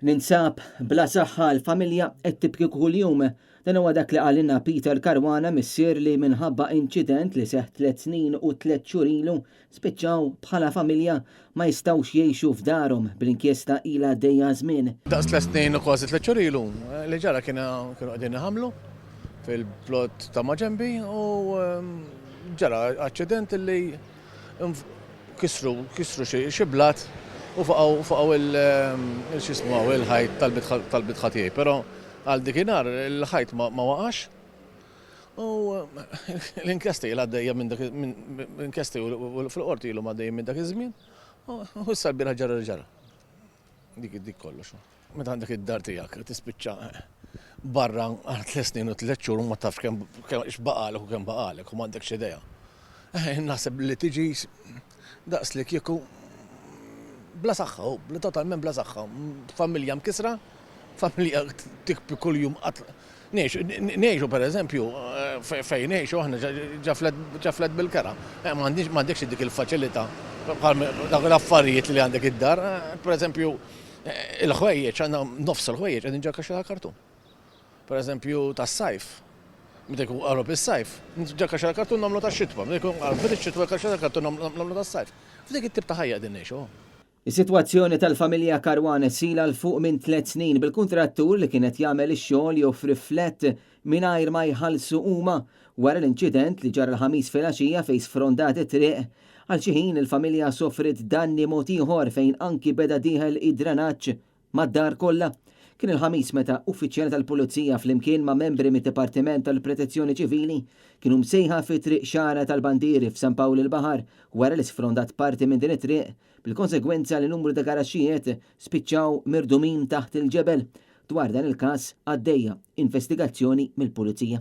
Ninsab bla saħħa l-familja qed tibki kuljum. Dan huwa dak li qalilna Peter Caruana missier li minħabba inċident li seħħ 3 snin u 3 xhur ilu spiċċaw bħala familja ma jistgħux jgħixu f'darhom bl-inkjesta ilha għaddejja żmien. Daqs 3 snin u kważi 3 xhur ilu li ġara kienu qegħdin iħammlu fil-plot ta' Maġembi u ġara aċċident li kisru xi blat u faqgħu il-ħajt tal-bit ħatijaj, però għal dikinhar il-ħajt ma waqax u l-inkjesti għaddejja l-inkjesti u fil-qorti ilhom għaddejjin minn dak iż-żmien u issa l-bieraħ ġara. Dik kollox. Meta għandek id-dar tiegħek tispiċċa barra għal 3 snin u 3 xhur u ma tafx kemm x'baqalek u kemm baqalek u m'għandekx idea. Naħseb li tiġi daqs li kieku bla saħħa, totalment bla saħħa. Familja mkisra, familja tikbi kuljum ngħixu pereżempju fejn ngħixu aħna ġaflet bil-kera. M'għandekx dik il-faċilità bħal l-affarijiet li għandek id-dar. Pereżempju il-ħwejjeġ għandna nofs il-ħwejjeġ qegħdin ġa kaxxa tal-kartun. Pereżempju tas-sajf. Meta jkun qarab is-sajf, ġa kaxxa tal-kartun nagħmlu tax-xitwa, meta jkun qarab ix-xitwa kaxxa tal-kartun nagħmlu tas-sajf. F'dik it-tip ta' ħajja qegħdin ngħixu. Is-sitwazzjoni tal-familja Caruana sila l fuq minn 3 snin bil-kuntrattur li kienet jagħmel ix-xogħol joffri flett mingħajr ma jħallsu huma wara l-inċident li ġara l-ħamis filgħaxija fejn sfrondat it-triq. Għal xi ħin il-familja sofrit danni mod ieħor fejn anki beda dieħel id-drenaġġ mad-dar kollha. Kien il-ħamis meta uffiċjali tal-Pulizija flimkien ma' membri mit-Dipartiment tal-Protezzjoni Ċivili kienu msejħa fi triq xara tal-Bandieri f'San Pawl il-Baħar wara li sfrondat parti minn din it-triq bil-konsegwenza li numru ta' garaxxijiet spiċċaw mirdumin taħt il-ġebel. Dwar dan il-każ għaddejja investigazzjoni mill-Pulizija.